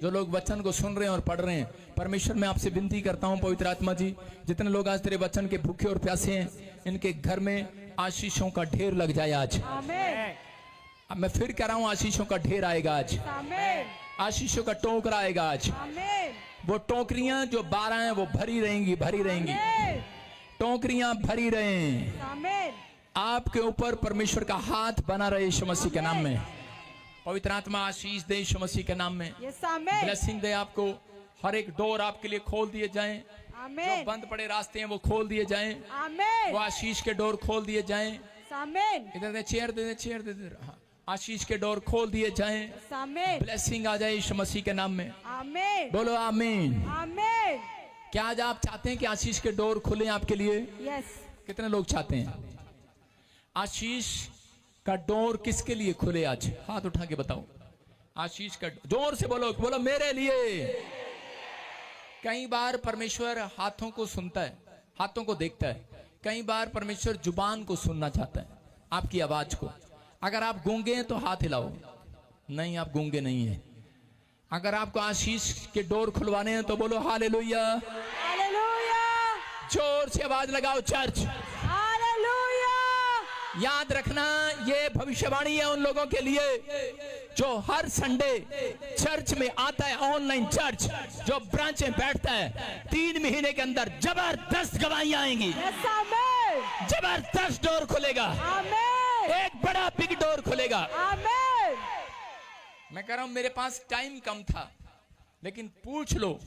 जो लोग वचन को सुन रहे हैं और पढ़ रहे हैं, परमेश्वर मैं आपसे विनती करता हूं पवित्र आत्मा जी, जितने लोग आज तेरे वचन के भूखे और प्यासे हैं, इनके घर में आशीषों का ढेर लग जाए आज। आमीन। अब मैं फिर कह रहा हूं, आशीषों का ढेर आएगा आज, आमीन। आशीषों का टोकरा आएगा आज। आमीन। वो टोकरियां जो 12 हैं वो भरी रहेंगी, भरी रहेंगी, टोकरियां भरी रहें। आमीन। आपके ऊपर परमेश्वर का हाथ बना रहे यीशु मसीह के नाम में। पवित्र आत्मा आशीष दे यीशु मसीह के नाम में, यस आमीन। ब्लेसिंग दे आपको। हर एक डोर आपके लिए खोल दिए जाएं, जो आमीन। बंद पड़े रास्ते हैं वो खोल दिए जाएं, आमीन। वो आशीष के डोर खोल दिए जाएं। आमीन। इधर दे, चेयर दे दे, चेयर दे दे। हाँ, आशीष के डोर खोल दिए जाएं, आमीन। ब्लेसिंग आ जाए यीशु मसीह के नाम में। आमीन। बोलो आमीन। आमीन। क्या आज आप चाहते हैं कि आशीष के डोर खुले आपके लिए? यस। कितने लोग चाहते हैं आशीष का डोर किसके लिए खुले? आज हाथ उठा के बताओ। आशीष का जोर से बोलो, बोलो मेरे लिए। कई बार परमेश्वर हाथों को सुनता है, हाथों को देखता है। कई बार परमेश्वर जुबान को सुनना चाहता है, आपकी आवाज को। अगर आप गूंगे हैं तो हाथ हिलाओ। नहीं, आप गूंगे नहीं हैं। अगर आपको आशीष के डोर खुलवाने हैं तो बोलो हालेलुया। हालेलुया। जोर से आवाज लगाओ चर्च। हालेलुया। याद रखना, ये भविष्यवाणी है उन लोगों के लिए जो हर संडे चर्च में आता है, ऑनलाइन चर्च, जो ब्रांच में बैठता है। 3 महीने के अंदर जबरदस्त गवाहियां आएंगी, यस आमीन। जबरदस्त डोर खुलेगा, आमीन। एक बड़ा बिग डोर खुलेगा। आमीन। मैं कह रहा हूं, मेरे पास टाइम कम था, लेकिन पूछ लो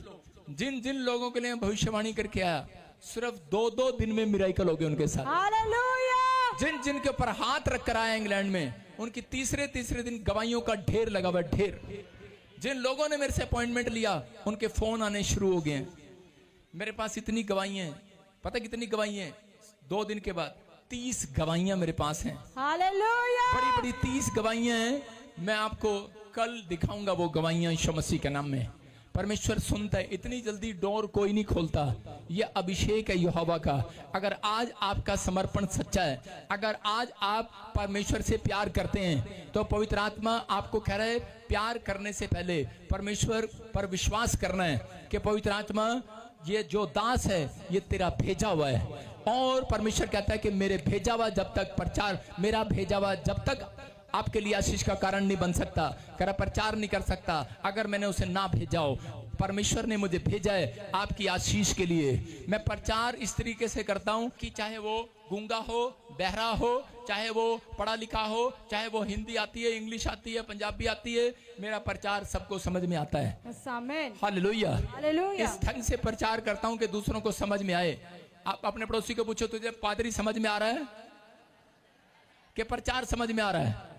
जिन जिन लोगों के लिए भविष्यवाणी करके आया, सिर्फ 2-2 दिन में मिराकल हो गए उनके साथ। हालेलुया। जिन जिन के ऊपर हाथ रख कर आया इंग्लैंड में, उनकी तीसरे दिन गवाहियों का ढेर लगा हुआ, ढेर। जिन लोगों ने मेरे से अपॉइंटमेंट लिया, उनके फोन आने शुरू हो गए हैं। मेरे पास इतनी गवाहियां हैं, पता कितनी गवाहियां हैं? 2 दिन के बाद 30 गवाहियां मेरे पास हैं। हालेलुया। बड़ी बड़ी 30 गवाहियां हैं। मैं आपको कल दिखाऊंगा वो गवाहियां यीशु मसीह के नाम में। परमेश्वर सुनता है, इतनी जल्दी डोर कोई नहीं खोलता। यह अभिषेक है यहोवा का। अगर आज आपका समर्पण सच्चा है, अगर आज आप परमेश्वर से प्यार करते हैं, तो पवित्र आत्मा आपको कह रहा है प्यार करने से पहले परमेश्वर पर विश्वास करना है कि पवित्र आत्मा ये जो दास है ये तेरा भेजा हुआ है। और परमेश्वर कहता है कि मेरे भेजा हुआ जब तक प्रचार, मेरा भेजा हुआ जब तक आपके लिए आशीष का कारण नहीं बन सकता, करा प्रचार नहीं कर सकता, अगर मैंने उसे ना भेजा हो। परमेश्वर ने मुझे भेजा है आपकी आशीष के लिए। मैं प्रचार इस तरीके से करता हूं कि चाहे वो गूंगा हो, बहरा हो, चाहे वो पढ़ा लिखा हो, चाहे वो हिंदी आती है, इंग्लिश आती है, पंजाबी आती है, मेरा प्रचार सबको समझ में आता है। यस आमीन। हालेलुया। हालेलुया। इस ढंग से प्रचार करता हूं कि दूसरों को समझ में आए। आप अपने पड़ोसी को पूछो, तुझे पादरी समझ में आ रहा है कि प्रचार समझ में आ रहा है?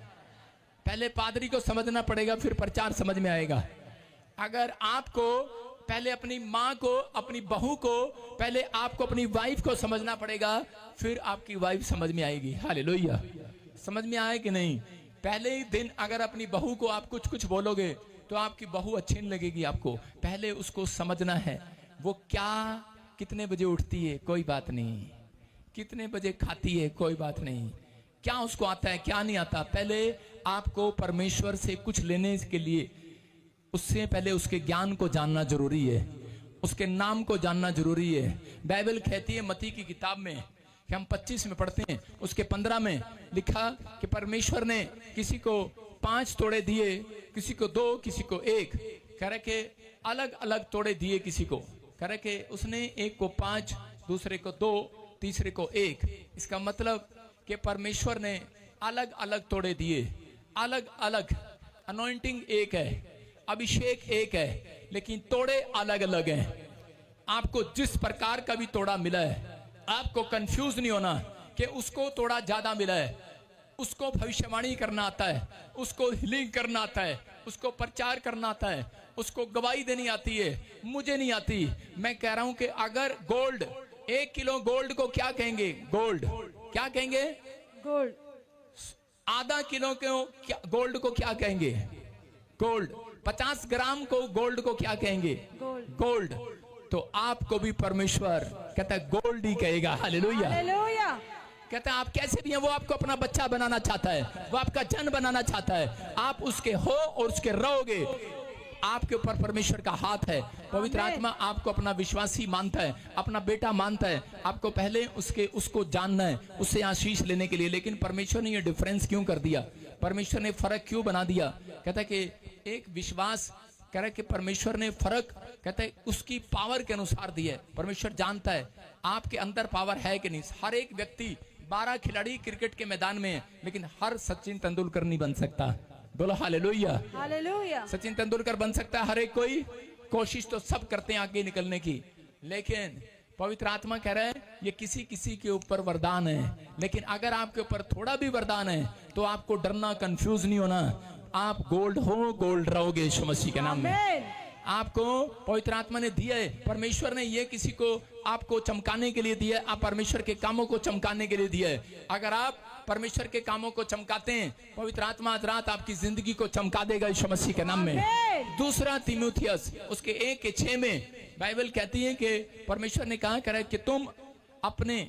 पहले पादरी को समझना पड़ेगा, फिर प्रचार समझ में आएगा। अगर आपको पहले अपनी माँ को, अपनी बहू को, पहले आपको अपनी वाइफ को समझना पड़ेगा, फिर आपकी वाइफ समझ में आएगी। हालेलुया। समझ में आए कि नहीं? पहले ही दिन अगर अपनी बहू को आप कुछ कुछ बोलोगे तो आपकी बहू अच्छी नहीं लगेगी आपको। पहले उसको समझना है, वो क्या, कितने बजे उठती है, कोई बात नहीं, कितने बजे खाती है, कोई बात नहीं, क्या उसको आता है, क्या नहीं आता। पहले आपको परमेश्वर से कुछ लेने के लिए उससे पहले उसके ज्ञान को जानना जरूरी है, उसके नाम को जानना जरूरी है। बाइबल कहती है मत्ती की किताब में, कि हम 25 में पढ़ते हैं, उसके 15 में लिखा कि परमेश्वर ने किसी को 5 तोड़े दिए, किसी को 2, किसी को 1, कह रहे कि अलग अलग तोड़े दिए किसी को। कह रहे कि उसने एक को 5, दूसरे को 2, तीसरे को 1। इसका मतलब कि परमेश्वर ने अलग अलग तोड़े दिए, अलग अलग। अनॉइंटिंग एक है, अभिषेक एक है, लेकिन तोड़े अलग अलग हैं। आपको जिस प्रकार का भी तोड़ा मिला है, आपको कंफ्यूज नहीं होना कि उसको तोड़ा ज्यादा मिला है। उसको भविष्यवाणी करना आता है, उसको हीलिंग करना आता है, उसको प्रचार करना आता है, उसको गवाही देनी आती है। मुझे नहीं आती। मैं कह रहा हूं कि अगर गोल्ड, 1 किलो गोल्ड को क्या कहेंगे? गोल्ड क्या कहेंगे? गोल्ड। आधा किलो को गोल्ड को क्या कहेंगे? गोल्ड। 50 ग्राम को गोल्ड को क्या कहेंगे? गोल्ड। गोल्ड। तो आपको भी परमेश्वर कहता है गोल्ड ही कहेगा। हालेलुया। हालेलुया। कहता है आप कैसे भी हैं, वो आपको अपना बच्चा बनाना चाहता है, वो आपका जन बनाना चाहता है। आप उसके हो और उसके रहोगे। आपके ऊपर परमेश्वर का हाथ है। पवित्र आमीन। आत्मा आपको अपना विश्वासी मानता है, अपना बेटा मानता है। आपको पहले उसको जानना है, उससे आशीष लेने के लिए। लेकिन परमेश्वर ने ये डिफरेंस क्यों कर दिया? परमेश्वर ने फर्क क्यों बना दिया? कहता है कि एक विश्वास, कह रहा है कि परमेश्वर ने फर्क, कहता है उसकी पावर के अनुसार दिया है। परमेश्वर जानता है आपके अंदर पावर है कि नहीं। हर एक व्यक्ति, 12 खिलाड़ी क्रिकेट के मैदान में है, लेकिन हर सचिन तेंदुलकर नहीं बन सकता। बोलो हालेलुया। हालेलुया। सचिन तेंदुलकर बन सकता है हर एक कोई, कोशिश तो सब करते हैं आगे निकलने की। लेकिन पवित्र आत्मा कह रहा है ये किसी किसी के ऊपर वरदान है। लेकिन अगर आपके ऊपर थोड़ा भी वरदान है तो आपको डरना, कंफ्यूज नहीं होना। आप गोल्ड हो, गोल्ड रहोगे यीशु मसीह के नाम में। आमीन। आपको पवित्र आत्मा ने दिया है। परमेश्वर ने ये किसी को आपको चमकाने के लिए दिया है। आप परमेश्वर के कामों को चमकाने के लिए दिया है। अगर आप परमेश्वर के कामों को चमकाते हैं, पवित्र आत्मा आज रात आपकी जिंदगी को चमका देगा यीशु मसीह के नाम में। आमीन। दूसरा तीमुथियुस उसके 1:6 में बाइबल कहती है कि परमेश्वर ने कहा करे कि तुम अपने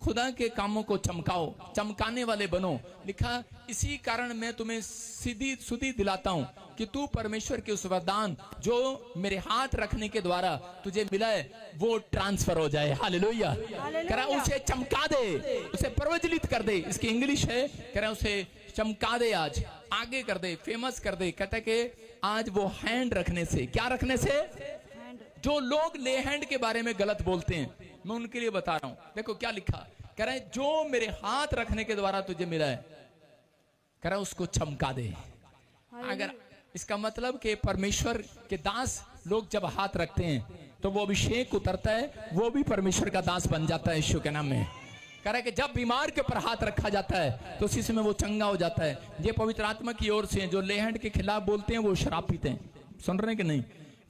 खुदा के कामों को चमकाओ, चमकाने वाले बनो। लिखा, इसी कारण मैं तुम्हें सीधी सुधी दिलाता हूं कि तू परमेश्वर के उस वरदान जो मेरे हाथ रखने के द्वारा तुझे मिला है वो ट्रांसफर हो जाए। हालेलुया। हालेलुया। कह रहा उसे चमका दे, उसे प्रज्वलित कर दे। इसकी इंग्लिश है, कह रहा उसे चमका दे, आज आगे कर दे, फेमस कर दे। कहता है कि आज वो हैंड रखने से, क्या रखने से? जो लोग ले हैंड के बारे में गलत बोलते हैं, मैं उनके लिए बता रहा हूं। देखो क्या लिखा, कह रहा है जो मेरे हाथ रखने के द्वारा तुझे मिला है, कह रहा है उसको चमका दे। अगर इसका मतलब कि परमेश्वर के दास लोग जब हाथ रखते हैं तो वो अभिषेक उतरता है, वो भी परमेश्वर का दास बन जाता है यीशु के नाम में। कह रहा है कि जब बीमार के ऊपर हाथ रखा जाता है तो उसी समय वो चंगा हो जाता है। ये पवित्र आत्मा की ओर से। जो ले हैंड के खिलाफ बोलते हैं वो शराब पीते हैं। सुन रहे हैं कि नहीं?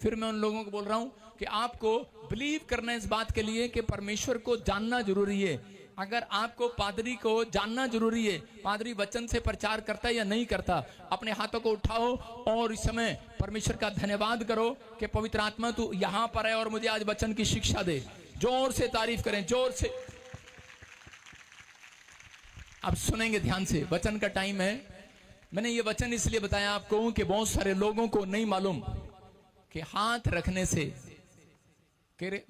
फिर मैं उन लोगों को बोल रहा हूं कि आपको बिलीव करना है इस बात के लिए कि परमेश्वर को जानना जरूरी है। अगर आपको पादरी को जानना जरूरी है, पादरी वचन से प्रचार करता है या नहीं करता, अपने हाथों को उठाओ और इस समय परमेश्वर का धन्यवाद करो कि पवित्र आत्मा तू यहां पर है और मुझे आज वचन की शिक्षा दे। जोर से तारीफ करें, जोर से। अब सुनेंगे ध्यान से, वचन का टाइम है। मैंने ये वचन इसलिए बताया आपको कि बहुत सारे लोगों को नहीं मालूम कि हाथ रखने से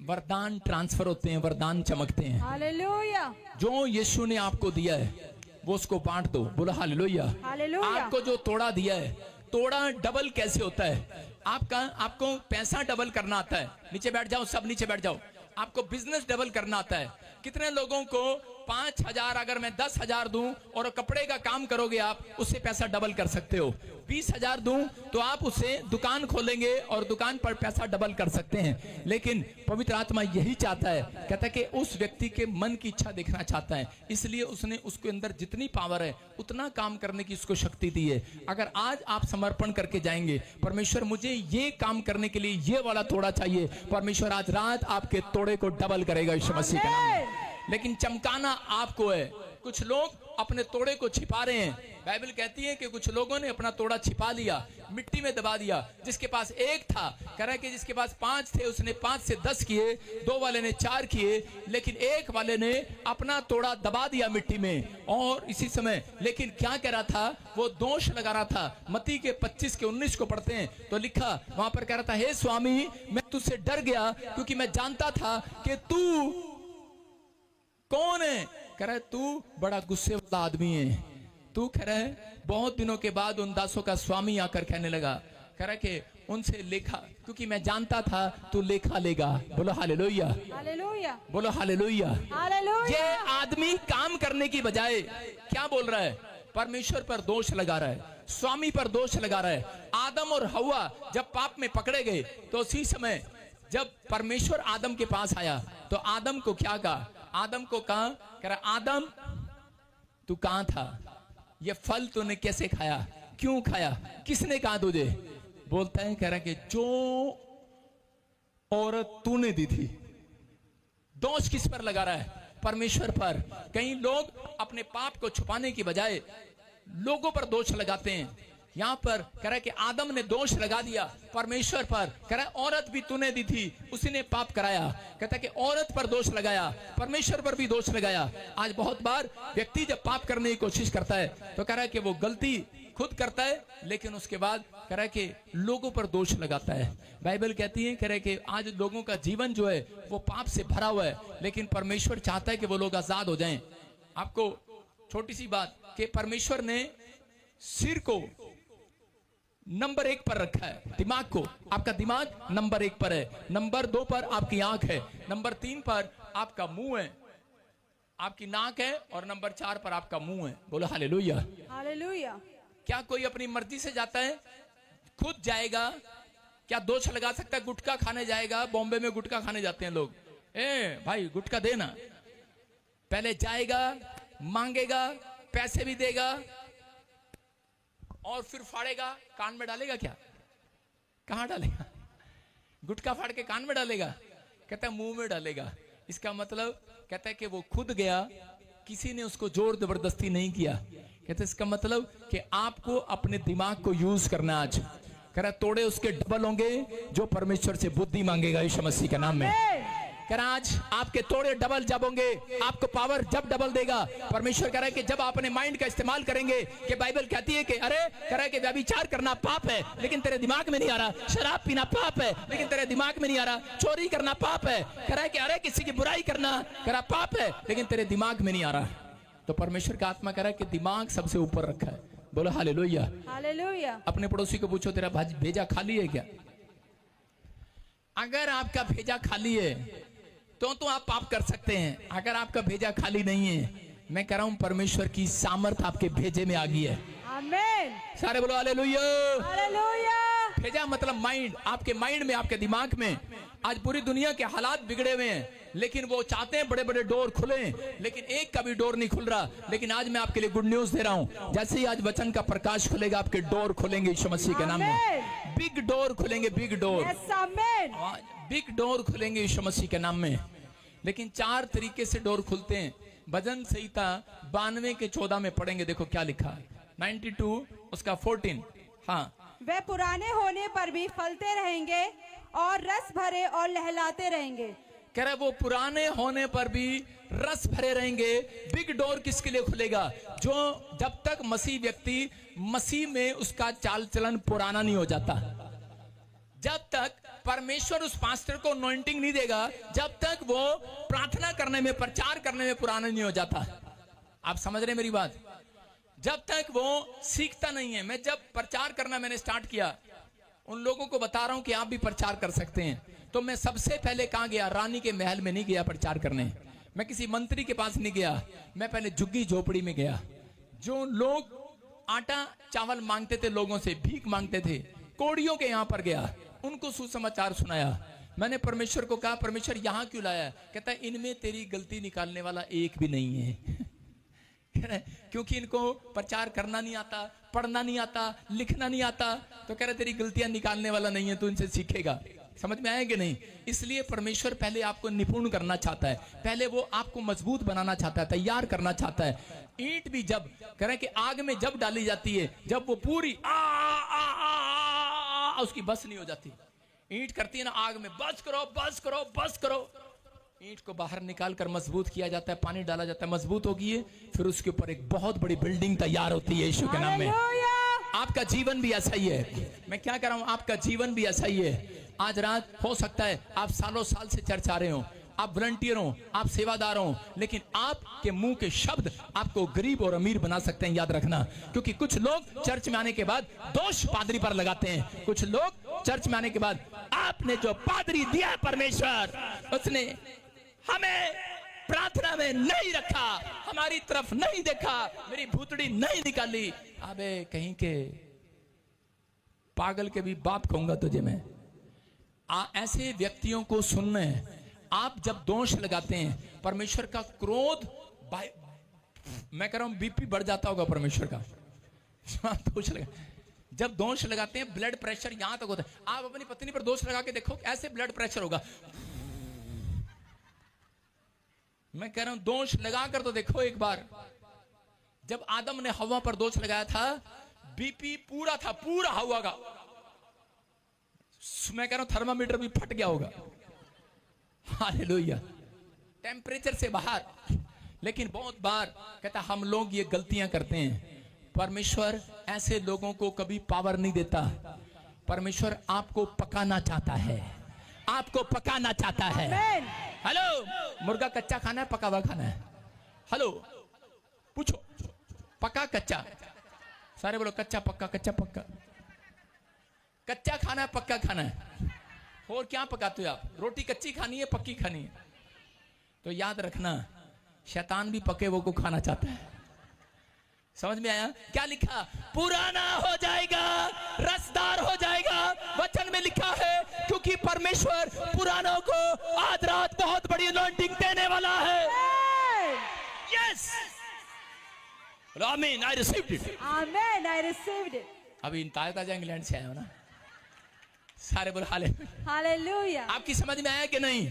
वरदान ट्रांसफर होते हैं, वरदान चमकते हैं। हालेलुया। जो यीशु ने आपको दिया है वो उसको बांट दो। बोलो हालेलुया। हालेलुया। आपको जो तोड़ा दिया है, तोड़ा डबल कैसे होता है? आपको पैसा डबल करना आता है। नीचे बैठ जाओ, सब नीचे बैठ जाओ। आपको बिजनेस डबल करना आता है। कितने लोगों को 5,000 अगर मैं 10,000 दूं और कपड़े का काम करोगे आप, उससे पैसा डबल कर सकते हो। 20,000 दूं तो आप उससे दुकान खोलेंगे और दुकान पर पैसा डबल कर सकते हैं। लेकिन पवित्र आत्मा यही चाहता है, कहता है कि उस व्यक्ति के मन की इच्छा देखना चाहता है। इसलिए उसने उसके अंदर जितनी पावर है उतना काम करने की उसको शक्ति दी है। अगर आज आप समर्पण करके जाएंगे, परमेश्वर मुझे ये काम करने के लिए ये वाला तोड़ा चाहिए, परमेश्वर आज रात आपके तोड़े को डबल करेगा यीशु मसीह के नाम में। लेकिन चमकाना आपको है। कुछ लोग अपने तोड़े को छिपा रहे हैं। बाइबल कहती है कि कुछ लोगों ने अपना तोड़ा छिपा लिया, मिट्टी में दबा दिया। जिसके पास एक था, कह रहा है कि जिसके पास 5 थे उसने 5 से 10 किए, 2 वाले ने 4 किए, लेकिन एक वाले ने अपना तोड़ा दबा दिया मिट्टी में। और इसी समय लेकिन क्या कह रहा था, वो दोष लगा रहा था। मत्ती के 25 के 19 को पढ़ते हैं तो लिखा वहां पर, कह रहा था, हे स्वामी मैं तुझसे डर गया क्योंकि मैं जानता था कि तू कौन है। कह रहा है तू बड़ा गुस्से वाला आदमी है। तू कह रहा है, बहुत दिनों के बाद उन दासों का स्वामी आकर कहने लगा, कह रहा है कि उनसे लेखा, क्योंकि मैं जानता था तू लेखा लेगा। बोलो हालेलुया। हालेलुया। बोलो हालेलुया। हालेलुया। ये आदमी काम करने की बजाय क्या बोल रहा है? परमेश्वर पर दोष लगा रहा है, स्वामी पर दोष लगा रहा है। आदम और हव्वा जब पाप में पकड़े गए तो उसी समय जब परमेश्वर आदम के पास आया तो आदम को क्या कहा? आदम को कहा, कह रहा आदम तू कहां था? ये फल तूने कैसे खाया? क्यों खाया? किसने कहा तुझे? बोलता है, कह रहा कि जो औरत तूने दी थी। दोष किस पर लगा रहा है? परमेश्वर पर। कई लोग अपने पाप को छुपाने की बजाय लोगों पर दोष लगाते हैं। यहां पर कह रहा है कि आदम ने दोष लगा दिया परमेश्वर पर। कह रहा है औरत भी तूने दी थी, उसी ने पाप कराया। कहता है कि औरत पर दोष लगाया, परमेश्वर पर भी दोष लगाया। आज बहुत बार व्यक्ति जब पाप करने की कोशिश करता है तो कह रहा है कि वो गलती खुद करता है, लेकिन उसके बाद कह रहा है कि लोगों पर दोष लगाता है। बाइबल कहती है, कह रहा है कि आज लोगों का जीवन जो है वो पाप से भरा हुआ है, लेकिन परमेश्वर चाहता है कि वो लोग आजाद हो जाएं। आपको छोटी सी बात कि परमेश्वर ने सिर को नंबर 1 पर रखा है, दिमाग को, आपका दिमाग नंबर 1 पर है, नंबर 2 पर आपकी आंख है, नंबर 3 पर आपका मुंह है, आपकी नाक है, और नंबर 4 पर आपका मुंह है। बोलो हालेलुया। हालेलुया। क्या कोई अपनी मर्जी से जाता है? खुद जाएगा? क्या दोष लगा सकता है? गुटखा खाने जाएगा, बॉम्बे में गुटखा खाने जाते हैं लोग, ए भाई गुटखा देना, पहले जाएगा, मांगेगा, पैसे भी देगा और फिर फाड़ेगा, कान में डालेगा। क्या कहां डालेगा? गुटखा फाड़ के कान में डालेगा? कहता है मुंह में डालेगा। इसका मतलब कहता है कि वो खुद गया, किसी ने उसको जोर जबरदस्ती नहीं किया। कहते हैं इसका मतलब कि आपको अपने दिमाग को यूज करना। आज कह रहा तोड़े उसके डबल होंगे जो परमेश्वर से बुद्धि मांगेगा यीशु मसीह के नाम में। कह रहा आज आपके तोड़े डबल जब होंगे, आपको पावर जब डबल देगा। परमेश्वर कह रहा है कि जब आप अपने माइंड का इस्तेमाल करेंगे, कि बाइबल कहती है कि अरे कह रहा है कि व्यभिचार करना पाप है लेकिन तेरे दिमाग में नहीं आ रहा, शराब पीना पाप है लेकिन तेरे दिमाग में नहीं आ रहा, चोरी करना पाप है, कह रहा है कि अरे किसी की बुराई करना कह रहा पाप है लेकिन तेरे दिमाग में नहीं आ रहा। तो परमेश्वर का आत्मा कह रहा है कि दिमाग सबसे ऊपर रखा है। बोलो हालेलुया। हालेलुया। अपने पड़ोसी को पूछो तेरा भेजा खाली है क्या? अगर आपका भेजा खाली है तो आप पाप कर सकते हैं। अगर आपका भेजा खाली नहीं है, मैं कह रहा हूं परमेश्वर की सामर्थ आपके भेजे में आ गई है। आमीन। सारे बोलो हालेलुया। हालेलुया। भेजा मतलब माइंड, आपके माइंड में, आपके दिमाग में। आज पूरी दुनिया के हालात बिगड़े हुए हैं, लेकिन वो चाहते हैं बड़े बड़े डोर खुले, लेकिन एक का भी डोर नहीं खुल रहा। लेकिन आज मैं आपके लिए गुड न्यूज दे रहा हूं, जैसे ही आज वचन का प्रकाश खुलेगा आपके डोर खुलेंगे यीशु मसीह के नाम में। बिग डोर खुलेंगे, बिग डोर, बिग डोर खुलेंगे यीशु मसीह के नाम में। लेकिन 4 तरीके से डोर खुलते हैं। भजन संहिता 92 के 14 में पढ़ेंगे, देखो क्या लिखा है। 92 उसका 14। हाँ, वे पुराने होने पर भी फलते रहेंगे और रस भरे और लहलाते रहेंगे। कह रहा है वो पुराने होने पर भी रस भरे रहेंगे। बिग डोर किसके लिए खुलेगा? जो जब तक मसीह व्यक्ति मसीह में उसका चाल चलन पुराना नहीं हो जाता, जब तक परमेश्वर उस पास्टर को अनॉइंटिंग नहीं देगा, जब तक वो प्रार्थना करने में, प्रचार करने में पुराना नहीं हो जाता। आप समझ रहे मेरी बात? जब तक वो सीखता नहीं है। मैं जब प्रचार करना मैंने स्टार्ट किया, उन लोगों को बता रहा हूं कि आप भी प्रचार कर सकते हैं, तो मैं सबसे पहले कहां गया? रानी के महल में नहीं गया प्रचार करने, मैं किसी मंत्री के पास नहीं गया, मैं पहले झुग्गी झोपड़ी में गया। जो लोग आटा चावल मांगते थे, लोगों से भीख मांगते थे, कोड़ियों के यहां पर गया, उनको सुसमाचार सुनाया। मैंने परमेश्वर को कहा परमेश्वर यहां क्यों लाया? कहता है इनमें तेरी गलती निकालने वाला एक भी नहीं है। क्योंकि इनको प्रचार करना नहीं आता, पढ़ना नहीं आता, लिखना नहीं आता, तो कह रहे तेरी गलतियां निकालने वाला नहीं है, तू इनसे सीखेगा। समझ में आएगा नहीं? इसलिए परमेश्वर पहले आपको निपुण करना चाहता है, पहले वो आपको मजबूत बनाना चाहता है, तैयार करना चाहता है। ईंट भी जब कह रहे कि आग में जब डाली जाती है, जब वो पूरी उसकी बस नहीं हो जाती, ईंट करती है ना आग में, बस करो बस करो बस करो, ईंट को बाहर निकाल कर मजबूत किया जाता है, पानी डाला जाता है, मजबूत होगी है, फिर उसके ऊपर एक बहुत बड़ी बिल्डिंग तैयार होती है यीशु के नाम में। आपका जीवन भी ऐसा ही है। मैं क्या कर रहा हूं? आपका जीवन भी ऐसा ही है। आज रात हो सकता है आप सालों साल से चर्च आ रहे हो, आप वॉलंटियर हो, आप सेवादार हो, लेकिन आपके मुंह के शब्द आपको गरीब और अमीर बना सकते हैं, याद रखना। क्योंकि कुछ लोग चर्च में आने के बाद दोष पादरी पर लगाते हैं, कुछ लोग चर्च में आने के बाद आपने जो पादरी दिया परमेश्वर, उसने हमें प्रार्थना में नहीं रखा, हमारी तरफ नहीं देखा, मेरी भूतड़ी नहीं निकाली। अबे कहीं के पागल के भी बाप कहूंगा तुझे मैं। ऐसे व्यक्तियों को सुनने, आप जब दोष लगाते हैं, परमेश्वर का क्रोध, मैं कह रहा हूं बीपी बढ़ जाता होगा परमेश्वर का। दोष लगा, जब दोष लगाते हैं ब्लड प्रेशर यहां तक होता है। आप अपनी पत्नी पर दोष लगा के देखो, ऐसे ब्लड प्रेशर होगा। मैं कह रहा हूं दोष लगाकर तो देखो एक बार। जब आदम ने हवा पर दोष लगाया था, बीपी पूरा था, पूरा हवा का, मैं कह रहा हूं थर्मामीटर भी फट गया होगा। हालेलुया, टेम्परेचर से बाहर। लेकिन बहुत बार कहता हम लोग ये गलतियां करते हैं। परमेश्वर ऐसे लोगों को कभी पावर नहीं देता। परमेश्वर आपको पकाना चाहता है, आपको पकाना चाहता है। आमीन। हेलो, मुर्गा कच्चा खाना है पका हुआ खाना है? हेलो, पूछो, पका कच्चा? सारे बोलो कच्चा पक्का, कच्चा पक्का। कच्चा खाना है पक्का खाना है? और क्या पकाते हो आप? रोटी कच्ची खानी है पक्की खानी है? तो याद रखना, शैतान भी पके वो को खाना चाहता है। समझ में आया? क्या लिखा? पुराना हो जाएगा, रसदार हो जाएगा। वचन में लिखा है, क्योंकि परमेश्वर पुरानों को आज रात बहुत बड़ी अनॉइंटिंग देने वाला है। यस, आमीन, आई रिसीव्ड इट। आमीन, आई रिसीव्ड इट। अभी ताजा इंग्लैंड से आए हो ना? सारे बोल हालेलुया। हालेलुया। आपकी समझ में आया कि नहीं?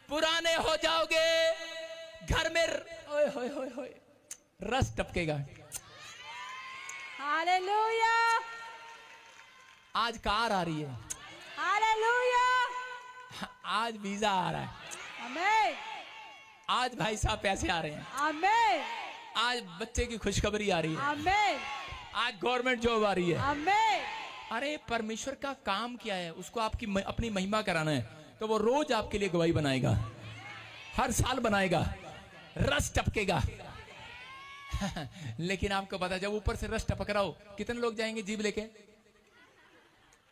पुराने हो जाओगे, घर में ओए होए होए होए रस टपकेगा। हालेलुया। आज कार आ रही है, हालेलुया। आज वीजा आ रहा है, आमीन, आज भाई साहब पैसे आ रहे हैं, आमीन, आज बच्चे की खुशखबरी आ रही है, आमीन, आज गवर्नमेंट जॉब आ रही है। आमीन। अरे परमेश्वर का काम क्या है? उसको आपकी अपनी महिमा कराना है, तो वो रोज आपके लिए गवाही बनाएगा, हर साल बनाएगा, रस टपकेगा। लेकिन आपको पता, जब ऊपर से रस टपक रहा हो, कितने लोग जाएंगे जीभ लेके?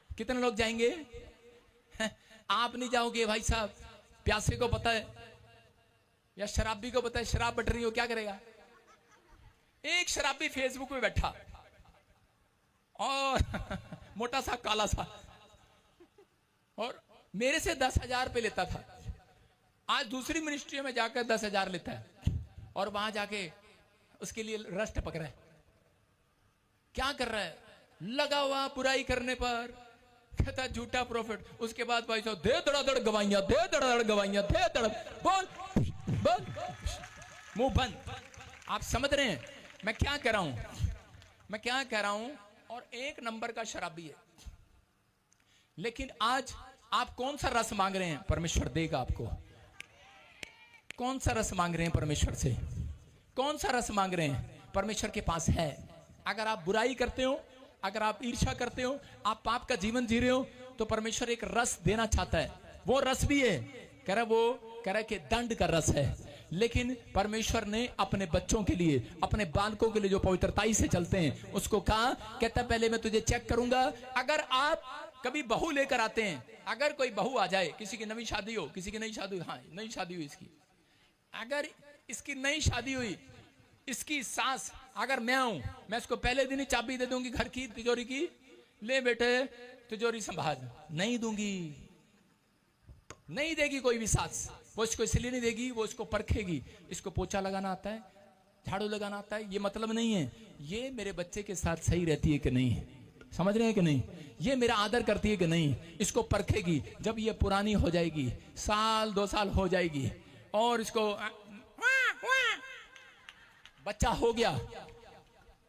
कितने लोग जाएंगे? आप नहीं जाओगे भाई साहब। प्यासे को पता है या शराबी को पता है शराब बट रही हो, क्या करेगा? एक शराबी फेसबुक पे बैठा और मोटा सा काला सा, और मेरे से 10,000 पे लेता था, आज दूसरी मिनिस्ट्री में जाकर 10,000 लेता है, और वहां जाके उसके लिए रस टपक रहा है। क्या कर रहा है? लगा हुआ बुराई करने पर, कहता झूठा प्रॉफिट। उसके बाद भाई साहब दे धड़ाधड़ गवाइयां, दे धड़ाधड़ गवाइयां, दे धड़, बोल बोल, मुंह बंद। आप समझ रहे हैं मैं क्या कह रहा हूं? मैं क्या कह रहा हूं? और एक नंबर का शराबी है। लेकिन आज आप कौन सा रस मांग रहे हैं? परमेश्वर देगा आपको। कौन सा रस मांग रहे हैं परमेश्वर से? कौन सा रस मांग रहे हैं? परमेश्वर के पास है। अगर आप बुराई करते हो, अगर आप ईर्ष्या करते हो, आप पाप का जीवन जी रहे हो, तो परमेश्वर एक रस देना चाहता है। वो रस भी है, कह रहा है कि दंड का रस है। लेकिन परमेश्वर ने अपने बच्चों के लिए, अपने बालकों के लिए जो पवित्रताई से चलते हैं, उसको कहा, कहता पहले मैं तुझे चेक करूंगा। अगर आप कभी बहू लेकर आते हैं, अगर कोई बहू आ जाए, किसी की नई शादी हो, किसी की नई शादी, हाँ नई शादी हुई इसकी, अगर इसकी नई शादी हुई, इसकी सास अगर मैं हूं, मैं इसको पहले दिन ही चाबी दे दूंगी घर की, तिजोरी की, ले बेटे तिजोरी संभाल। नहीं दूंगी, नहीं देगी कोई भी सास। वो इसको इसलिए नहीं देगी, वो इसको परखेगी, इसको पोछा लगाना आता है, झाड़ू लगाना आता है, ये मतलब नहीं है, ये मेरे बच्चे के साथ सही रहती है कि नहीं, समझ रहे हैं कि नहीं, ये मेरा आदर करती है कि नहीं, इसको परखेगी। जब ये पुरानी हो जाएगी, साल 2 साल हो जाएगी, और इसको बच्चा हो गया,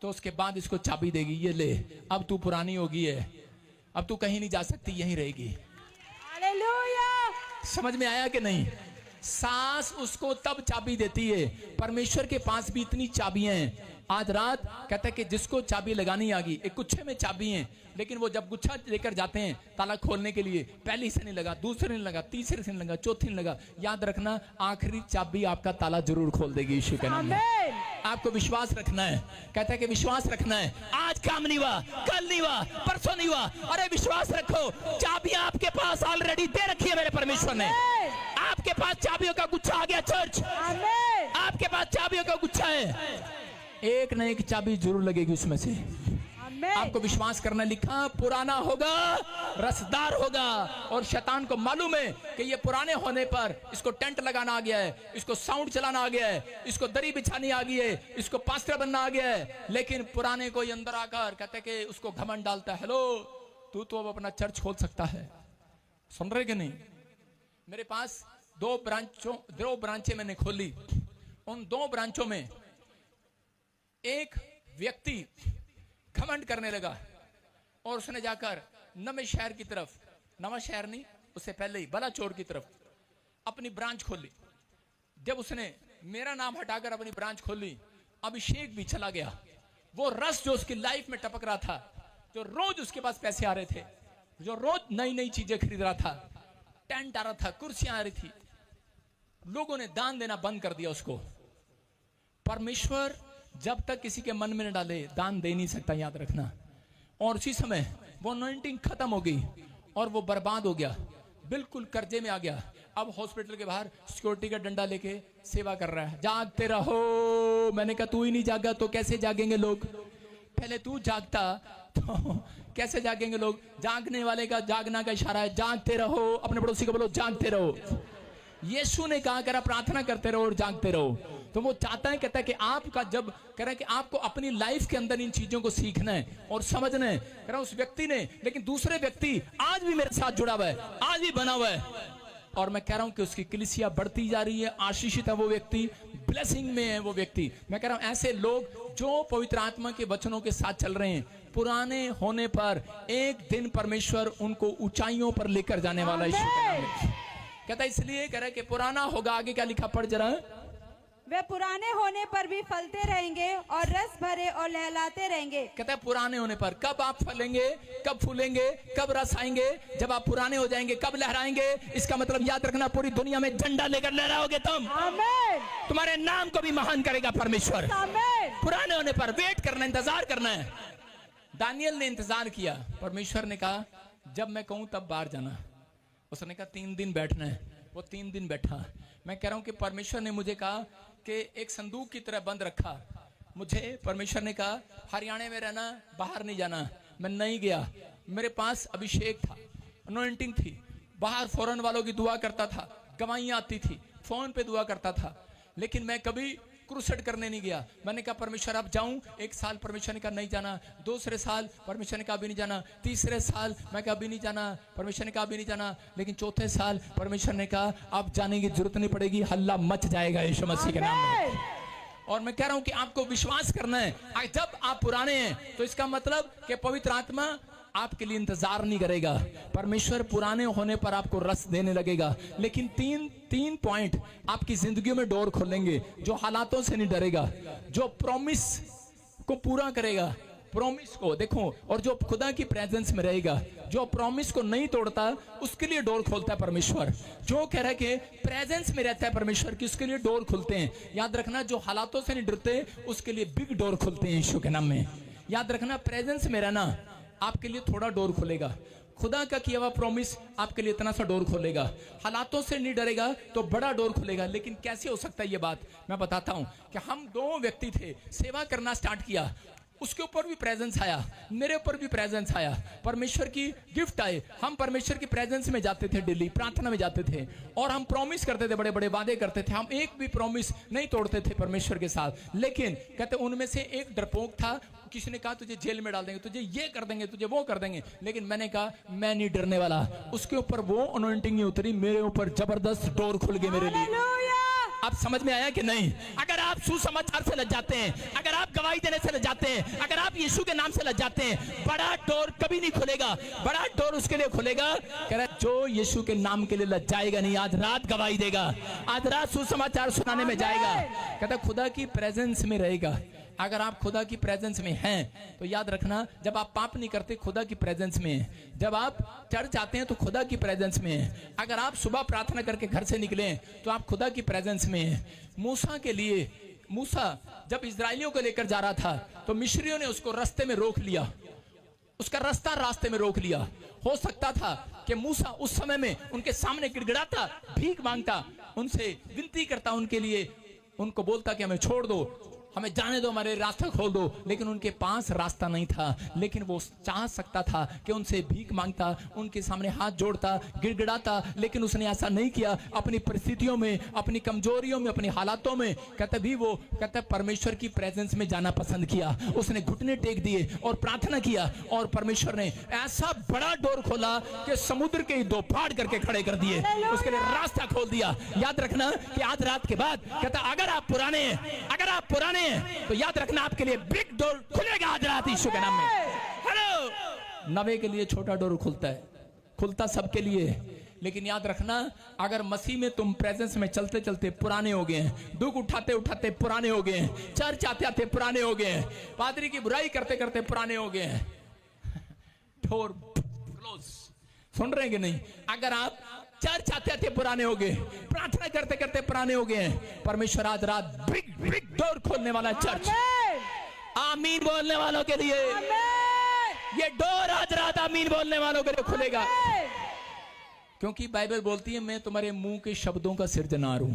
तो उसके बाद इसको चाबी देगी, ये ले अब तू पुरानी होगी है, अब तू कहीं नहीं जा सकती, यहीं रहेगी। हालेलुया। समझ में आया कि नहीं? सास उसको तब चाबी देती है। परमेश्वर के पास भी इतनी चाबियां हैं। आज रात कहता है कि जिसको चाबी लगानी आ गई, एक गुच्छे में चाबी है, लेकिन वो जब गुच्छा लेकर जाते हैं ताला खोलने के लिए, पहली से नहीं लगा, दूसरे नहीं लगा, तीसरे से नहीं लगा, चौथी नहीं लगा, याद रखना आखिरी चाबी आपका ताला जरूर खोल देगी यीशु के नाम में। आपको विश्वास रखना है। कहता है कि विश्वास रखना है। आज काम नहीं हुआ, कल नहीं हुआ, परसों नहीं हुआ, अरे विश्वास रखो, चाबियां आपके पास ऑलरेडी दे रखी है मेरे परमेश्वर ने। आपके पास चाबियों का गुच्छा आ गया चर्च, आपके पास चाबियों का गुच्छा है, एक न एक चाबी जरूर लगेगी उसमें से। आपको विश्वास करना, लिखा पुराना होगा, रसदार होगा। और शैतान को मालूम है कि ये पुराने होने पर इसको टेंट लगाना आ गया है, इसको साउंड चलाना आ गया है, इसको दरी बिछानी आ गई है, इसको पास्टर बनना आ गया है। लेकिन पुराने को अंदर आकर कहते कि उसको घमंड डालता है, हेलो तू तो अब अपना चर्च खोल सकता है। सुन रहे कि नहीं? मेरे पास 2 ब्रांचें मैंने खोली। उन 2 ब्रांचों में एक व्यक्ति घमंड करने लगा और उसने जाकर नवे शहर की तरफ, नवा शहर नहीं उससे पहले ही बलाचौर की तरफ अपनी ब्रांच खोली। जब उसने मेरा नाम हटाकर अपनी ब्रांच खोली, अभिषेक भी चला गया। वो रस जो उसकी लाइफ में टपक रहा था, जो रोज उसके पास पैसे आ रहे थे, जो रोज नई नई चीजें खरीद रहा था, टेंट आ रहा था, कुर्सियां आ रही थी, लोगों ने दान देना बंद कर दिया उसको। परमेश्वर जब तक किसी के मन में न डाले दान दे नहीं सकता, याद रखना। और उसी समय वो अनॉइंटिंग खत्म हो गई और वो बर्बाद हो गया, बिल्कुल कर्जे में आ गया। अब हॉस्पिटल के बाहर सिक्योरिटी का डंडा लेके सेवा कर रहा है, जागते रहो। मैंने कहा तू ही नहीं जागा तो कैसे जागेंगे लोग? पहले तू जागता तो कैसे जागेंगे लोग? जागने वाले का जागना का इशारा है, जागते रहो। अपने पड़ोसी को बोलो जागते रहो। यीशु ने कहा करा प्रार्थना करते रहो और जागते रहो। तो वो चाहता है, कहता है कि आपका जब कह रहा है कि आपको अपनी लाइफ के अंदर इन चीजों को सीखना है और समझना है। कह रहा उस व्यक्ति ने, लेकिन दूसरे व्यक्ति आज भी मेरे साथ जुड़ा हुआ है, आज भी बना हुआ है। और मैं कह रहा हूं कि उसकी कलीसिया बढ़ती जा रही है, आशीषित है वो व्यक्ति, ब्लेसिंग में है वो व्यक्ति। मैं कह रहा हूं ऐसे लोग जो पवित्र आत्मा के वचनों के साथ चल रहे हैं, पुराने होने पर एक दिन परमेश्वर उनको ऊंचाइयों पर लेकर जाने वाला यीशु के नाम में। कहता है इसलिए कह रहा है कि पुराना होगा, आगे क्या लिखा पढ़ जरा। वे पुराने होने पर भी फलते रहेंगे और रस भरे और लहलाते रहेंगे। कहता है पुराने होने पर। कब आप फलेंगे, कब फूलेंगे, कब रस आएंगे? जब आप पुराने हो जाएंगे। कब लहराएंगे? इसका मतलब याद रखना पूरी दुनिया में झंडा लेकर लहराओगे तुम। आमीन। तुम्हारे नाम को भी महान करेगा परमेश्वर। आमीन। पुराने होने पर वेट करना, इंतजार करना है। दानियल ने इंतजार किया, परमेश्वर ने कहा जब मैं कहूं तब बाहर जाना। उसने कहा 3 दिन बैठना है, वो 3 दिन बैठा। मैं कह रहा हूं कि परमेश्वर ने मुझे कहा कि एक संदूक की तरह बंद रखा मुझे। परमेश्वर ने कहा हरियाणा में रहना, बाहर नहीं जाना। मैं नहीं गया। मेरे पास अभिषेक था, अनॉइंटिंग थी, बाहर फॉरेन वालों की दुआ करता था, गवाहियां आती थी, फोन पे दुआ करता था, लेकिन मैं कभी क्रूसेड करने नहीं गया। मैंने कहा परमेश्वर अब जाऊं। 1 साल परमेश्वर ने कहा नहीं जाना। दूसरे साल परमेश्वर ने कहा अभी नहीं जाना। तीसरे साल मैं कहा अभी नहीं जाना। परमेश्वर ने कहा अभी नहीं जाना। लेकिन चौथे साल परमेश्वर ने कहा अब जाने की जरूरत नहीं पड़ेगी, हल्ला मच जाएगा यीशु मसीह के नाम में। और मैं कह रहा हूं कि आपको विश्वास करना है। जब आप पुराने हैं तो इसका मतलब कि पवित्र आत्मा आपके लिए इंतजार नहीं करेगा। परमेश्वर पुराने होने पर आपको रस देने लगेगा। लेकिन तीन पॉइंट आपकी जिंदगी में डोर खोलेंगे। जो हालातों से नहीं डरेगा, जो प्रॉमिस को पूरा करेगा, प्रॉमिस को देखो, और जो खुदा की प्रेजेंस में रहेगा, जो प्रॉमिस को नहीं तोड़ता उसके लिए डोर खोलता है परमेश्वर। जो कह रहा है कि प्रेजेंस में रहता है परमेश्वर की, उसके लिए डोर खुलते हैं। याद रखना जो हालातों से नहीं डरते उसके लिए बिग डोर खुलते हैं यीशु के नाम में। याद रखना प्रेजेंस में रहना आपके लिए थोड़ा डोर खोलेगा। खुदा का किया हुआ प्रॉमिस आपके लिए इतना सा डोर खोलेगा। हालातों से नहीं डरेगा तो बड़ा डोर खुलेगा। लेकिन कैसे हो सकता है ये बात, मैं बताता हूं कि हम 2 व्यक्ति थे, सेवा करना स्टार्ट किया, उसके ऊपर भी प्रेजेंस आया, मेरे ऊपर भी प्रेजेंस आया, परमेश्वर की गिफ्ट आए। हम परमेश्वर की प्रेजेंस में जाते थे, डेली प्रार्थना में जाते थे और हम प्रॉमिस करते थे, बड़े बड़े वादे करते थे। हम एक भी प्रॉमिस नहीं तोड़ते थे परमेश्वर के साथ। लेकिन कहते उनमें से एक डरपोक था, किसी ने कहा तुझे जेल में डाल देंगे, तुझे ये कर देंगे, तुझे वो कर देंगे। लेकिन मैंने कहा मैं नहीं डरने वाला। उसके ऊपर वो अनॉइंटिंग नहीं उतरी, मेरे ऊपर जबरदस्त डोर खुल गई मेरे लिए। आप समझ में आया कि नहीं? अगर आप सुसमाचार से लज जाते हैं, अगर आप गवाही देने से लज जाते हैं, अगर आप यीशु के नाम से लज जाते हैं, बड़ा डोर कभी नहीं खुलेगा। बड़ा डोर उसके लिए खुलेगा कह रहा जो यीशु के नाम के लिए लज जाएगा नहीं, आज रात गवाही देगा, आज रात सुसमाचार सुनाने में जाएगा। कहता खुदा की प्रेजेंस में रहेगा। अगर आप खुदा की प्रेजेंस में हैं तो याद रखना, जब आप पाप नहीं करते खुदा की प्रेजेंस में हैं, जब आप चर्च आते हैं तो खुदा की प्रेजेंस में हैं, अगर आप सुबह प्रार्थना करके घर से निकले तो आप खुदा की प्रेजेंस में हैं। मूसा के लिए, मूसा जब इजराइलियों को लेकर जा रहा था तो मिस्रियों ने उसको रास्ते में रोक लिया, उसका रास्ता रास्ते में रोक लिया। हो सकता था कि मूसा उस समय में उनके सामने गिड़गिड़ाता, भीख मांगता, उनसे विनती करता, उनके लिए उनको बोलता कि हमें छोड़ दो, हमें जाने दो, हमारे रास्ता खोल दो। लेकिन उनके पास रास्ता नहीं था। लेकिन वो चाह सकता था कि उनसे भीख मांगता, उनके सामने हाथ जोड़ता, गिड़गिड़ाता, लेकिन उसने ऐसा नहीं किया। अपनी परिस्थितियों में, अपनी कमजोरियों में, अपनी हालातों में कहते भी वो कहते परमेश्वर की प्रेजेंस में जाना पसंद किया। उसने घुटने टेक दिए और प्रार्थना किया और परमेश्वर ने ऐसा बड़ा डोर खोला कि समुद्र के 2 फाड़ करके खड़े कर दिए, उसके लिए रास्ता खोल दिया। याद रखना कि आज रात के बाद कहता अगर आप पुराने हैं, अगर आप पुराने तो याद रखना आपके लिए बिग डोर खुलेगा आज रात यीशु के नाम में। हेलो, नवे के लिए छोटा डोर खुलता है, खुलता सबके लिए। लेकिन याद रखना अगर मसीह में तुम प्रेजेंस में चलते चलते पुराने हो गए हैं, दुख उठाते उठाते पुराने हो गए हैं, चर्च आते आते पुराने हो गए हैं, पादरी की बुराई करते करते पुराने हो गए हैं, डोर क्लोज। सुन रहे हैं कि नहीं? अगर आप चर्च आते आते पुराने हो गए, प्रार्थना करते करते पुराने हो गए हैं, परमेश्वर आज रात बिग बिग डोर खोलने वाला है चर्च। आमीन बोलने वालों के लिए ये डोर आज रात आमीन बोलने वालों के लिए खुलेगा। क्योंकि बाइबल बोलती है मैं तुम्हारे मुंह के शब्दों का सिरजनार हूं।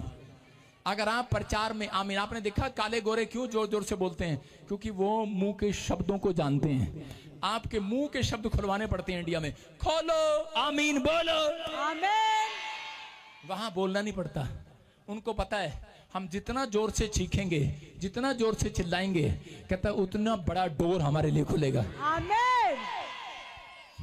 अगर आप प्रचार में आमीन, आपने देखा काले गोरे क्यों जोर जोर से बोलते हैं? क्योंकि वो मुंह के शब्दों को जानते हैं। आपके मुंह के शब्द खुलवाने पड़ते हैं इंडिया में। खोलो, आमीन बोलो, आमीन। वहां बोलना नहीं पड़ता, उनको पता है हम जितना जोर से चीखेंगे, जितना जोर से चिल्लाएंगे, कहता है उतना बड़ा डोर हमारे लिए खुलेगा। आमीन।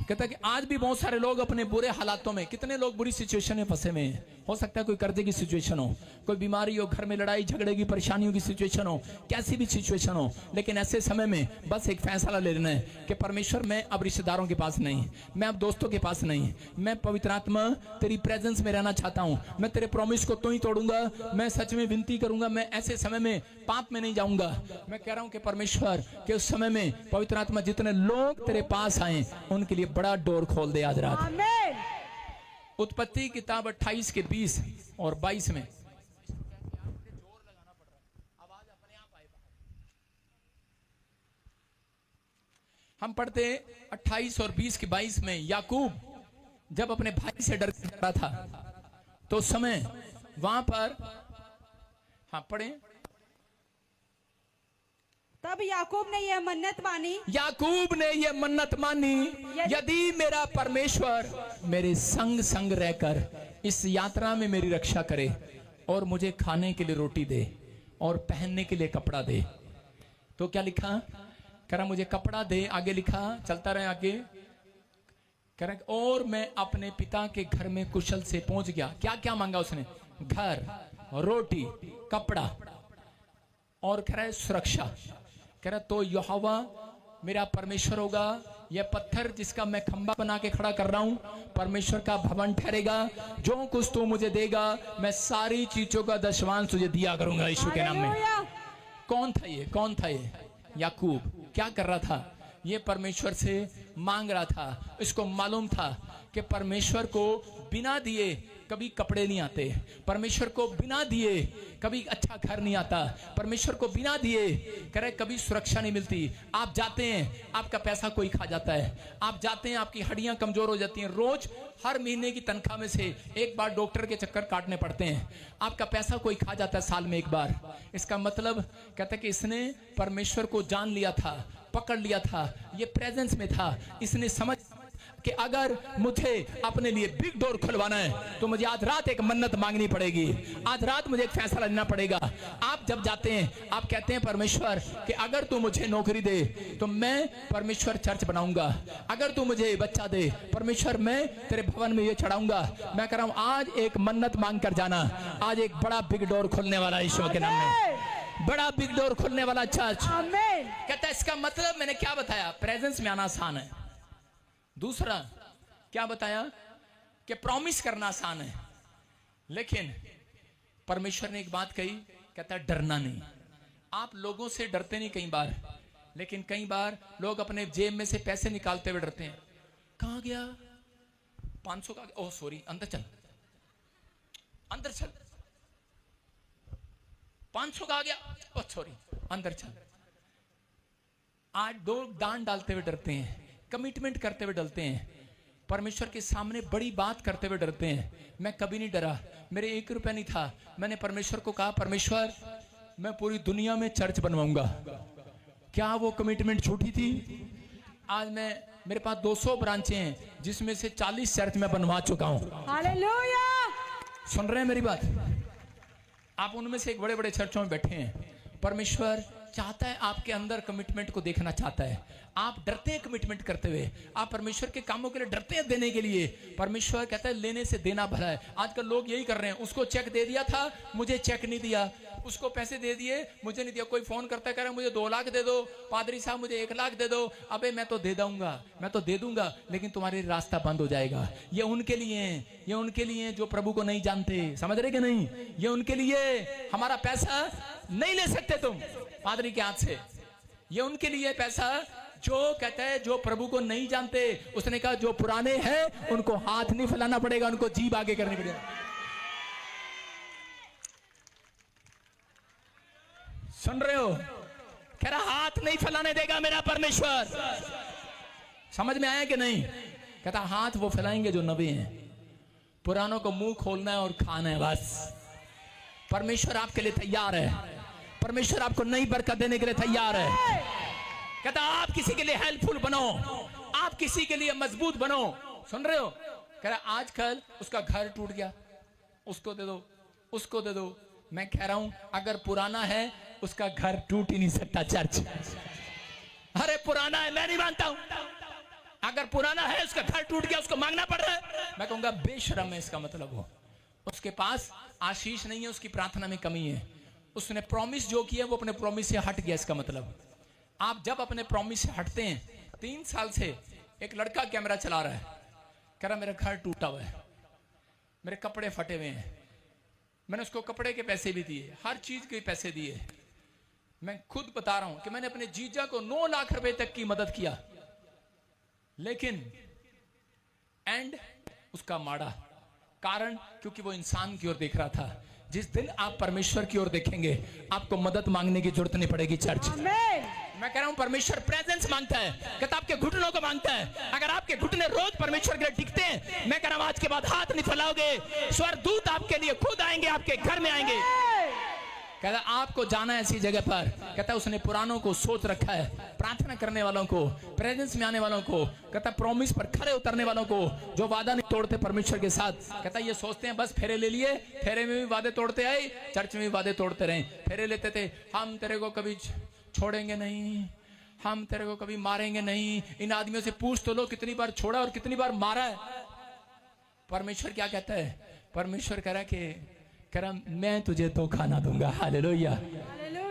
कहता है कि आज भी बहुत सारे लोग अपने बुरे हालातों में, कितने लोग बुरी सिचुएशन में फंसे हुए हैं। हो सकता है कोई कर्जे की सिचुएशन हो, कोई बीमारी हो, घर में लड़ाई झगड़े की परेशानियों की सिचुएशन हो, कैसी भी सिचुएशन हो, लेकिन ऐसे समय में बस एक फैसला ले लेना है कि परमेश्वर मैं अब रिश्तेदारों के पास नहीं, मैं अब दोस्तों के पास नहीं, मैं पवित्र आत्मा तेरी प्रेजेंस में रहना चाहता हूँ। मैं तेरे प्रॉमिस को तो ही तोड़ूंगा, मैं सच में विनती करूंगा, मैं ऐसे समय में पाप में नहीं जाऊंगा। मैं कह रहा हूं कि परमेश्वर के उस समय में पवित्र आत्मा जितने लोग तेरे पास आए उनके लिए बड़ा डोर खोल दे आज रात। आमीन। उत्पत्ति किताब 28 के 20 और 22 में हम पढ़ते 28 और 20 के 22 में याकूब जब अपने भाई से डर रहा था तो उस समय वहां पर, हाँ पढ़े, तब याकूब ने यह मन्नत मानी, याकूब ने यह मन्नत मानी, यदि मेरा परमेश्वर मेरे संग संग रहकर इस यात्रा में मेरी रक्षा करे और मुझे खाने के लिए रोटी दे और पहनने के लिए कपड़ा दे। तो क्या लिखा? कह रहा मुझे कपड़ा दे, आगे लिखा, चलता रहे आगे, कह रहा और मैं अपने पिता के घर में कुशल से पहुंच गया। क्या क्या मांगा उसने? घर, रोटी, कपड़ा और कह रहा है सुरक्षा। कह रहा तो यहोवा मेरा परमेश्वर होगा, यह पत्थर जिसका मैं खंबा बना के खड़ा कर रहा हूं परमेश्वर का भवन ठहरेगा। जो कुछ तू मुझे देगा मैं सारी चीजों का दशमांश तुझे दिया करूंगा यीशु के नाम में। कौन था ये? कौन था ये? याकूब क्या कर रहा था? ये परमेश्वर से मांग रहा था। इसको मालूम था कि परमेश्वर को बिना दिए कभी कपड़े नहीं आते, परमेश्वर को बिना दिए कभी अच्छा घर नहीं आता, परमेश्वर को बिना दिए करे कभी सुरक्षा नहीं मिलती। आप जाते हैं आपका पैसा कोई खा जाता है, आप जाते हैं आपकी हड्डियां कमजोर हो जाती हैं, रोज हर महीने की तनख्वाह में से एक बार डॉक्टर के चक्कर काटने पड़ते हैं, आपका पैसा कोई खा जाता है साल में एक बार। इसका मतलब कहता है कि इसने परमेश्वर को जान लिया था, पकड़ लिया था, ये प्रेजेंस में था। इसने समझ कि अगर मुझे अपने लिए बिग डोर खुलवाना है तो मुझे आज रात एक मन्नत मांगनी पड़ेगी, आज रात मुझे एक फैसला लेना पड़ेगा। आप जब जाते हैं आप कहते हैं परमेश्वर कि अगर तू मुझे नौकरी दे तो मैं परमेश्वर चर्च बनाऊंगा, अगर तू मुझे बच्चा दे परमेश्वर मैं तेरे भवन में ये चढ़ाऊंगा। मैं कह रहा हूं आज एक मन्नत मांग कर जाना, आज एक बड़ा बिग डोर खुलने वाला ईश्वर के नाम में, बड़ा बिग डोर खुलने वाला चर्च। कहता है इसका मतलब मैंने क्या बताया? प्रेजेंस में आना आसान है। दूसरा क्या बताया? कि प्रॉमिस करना आसान है, लेकिन परमेश्वर ने एक बात कही, कहता है डरना नहीं। आप लोगों से डरते नहीं कई बार, लेकिन कई बार लोग अपने जेब में से पैसे निकालते हुए डरते हैं। कहां गया? 500 का? ओह सॉरी, अंदर चल, अंदर चल। 500 का आ गया, ओह सॉरी, अंदर चल। आज लोग दान डालते हुए डरते हैं, कमिटमेंट करते हुए डरते हैं, परमेश्वर के सामने बड़ी बात करते हुए डरते हैं। मैं कभी नहीं डरा, मेरे 1 रुपया नहीं था, मैंने परमेश्वर को कहा परमेश्वर मैं पूरी दुनिया में चर्च बनवाऊंगा। क्या वो कमिटमेंट झूठी थी? आज मेरे पास 200 ब्रांचें हैं जिसमें से 40 चर्च में बनवा चुका हूं। हालेलुया! सुन रहे हैं मेरी बात? आप उनमें से एक बड़े बड़े चर्चों में बैठे हैं। परमेश्वर चाहता है आपके अंदर कमिटमेंट को देखना चाहता है। आप डरते हैं कमिटमेंट करते हुए, आप परमेश्वर के कामों के लिए डरते हैं देने के लिए। परमेश्वर कहता है लेने से देना भला है। आजकल लोग यही कर रहे हैं, उसको चेक दे दिया था मुझे चेक नहीं दिया, उसको पैसे दे दिए मुझे नहीं दिया। कोई फोन करता है कह रहा है मुझे 2 लाख दे दो, पादरी साहब मुझे 1 लाख दे दो। अबे मैं तो दे दूंगा, मैं तो दे दूंगा, लेकिन तुम्हारी रास्ता बंद हो जाएगा। ये उनके लिए है, ये उनके लिए जो प्रभु को नहीं जानते, समझ रहे कि नहीं? ये उनके लिए, हमारा पैसा नहीं ले सकते तुम पादरी के हाथ से। ये उनके लिए पैसा जो कहता है जो प्रभु को नहीं जानते, उसने कहा जो पुराने हैं उनको हाथ नहीं फैलाना पड़ेगा, उनको जीभ आगे करनी पड़ेगा। सुन रहे हो? कह रहा हाथ नहीं फैलाने देगा मेरा परमेश्वर। समझ में आया कि नहीं? कहता हाथ वो फैलाएंगे जो नवे हैं, पुरानों को मुंह खोलना है और खाना है बस। परमेश्वर आपके लिए तैयार है, परमेश्वर आपको नई बरकत देने के लिए तैयार है। कहता आप किसी के लिए हेल्पफुल बनो, आप किसी के लिए मजबूत बनो। सुन रहे हो? कह रहा आजकल उसका घर टूट गया, उसको दे दो, उसको दे दो। मैं कह रहा हूं अगर पुराना है उसका घर टूट ही नहीं सकता चर्च। अरे पुराना है, मैं नहीं मानता हूं। अगर पुराना है उसका घर टूट गया, उसको मांगना पड़ रहा है, मैं कहूंगा बेशरम है। इसका मतलब हो उसके पास आशीष नहीं है, उसकी प्रार्थना में कमी है। उसने प्रॉमिस जो किया वो अपने प्रॉमिस से हट गया। इसका मतलब आप जब अपने प्रॉमिस से हटते हैं, 3 साल से एक लड़का कैमरा चला रहा है, कह रहा मेरा घर टूटा हुआ है, मेरे कपड़े फटे हुए हैं, मैंने उसको कपड़े के पैसे भी दिए, हर चीज के पैसे दिए। मैं खुद बता रहा हूं कि मैंने अपने जीजा को 9 लाख रुपए तक की मदद किया, लेकिन एंड उसका माड़ा। कारण क्योंकि वो इंसान की ओर देख रहा था। जिस दिन आप परमेश्वर की ओर देखेंगे आपको मदद मांगने की जरूरत नहीं पड़ेगी चर्च। मैं कह रहा हूं परमेश्वर प्रेजेंस मांगता है, कहता आपके घुटनों को मांगता है। अगर आपके घुटने रोज परमेश्वर के लिए टिकते हैं, मैं कह रहा हूं आज के बाद हाथ नहीं फैलाओगे, स्वर्गदूत आपके लिए खुद आएंगे, आपके घर में आएंगे। कहता आपको जाना है ऐसी जगह पर। कहता उसने पुरानों को सोच रखा है, प्रार्थना करने वालों को, प्रेजेंस में आने वालों को, कहता प्रॉमिस पर खरे उतरने वालों को, जो वादा नहीं तोड़ते परमेश्वर के साथ। कहता ये सोचते हैं बस फेरे ले लिए, फेरे में भी वादे तोड़ते आए, चर्च में भी वादे तोड़ते रहे। फेरे लेते थे, हम तेरे को कभी छोड़ेंगे नहीं, हम तेरे को कभी मारेंगे नहीं। इन आदमियों से पूछ तो लो कितनी बार छोड़ा और कितनी बार मारा है। परमेश्वर क्या कहता है? परमेश्वर कह रहा है कि मैं तुझे धोखा ना दूंगा। हालेलुया।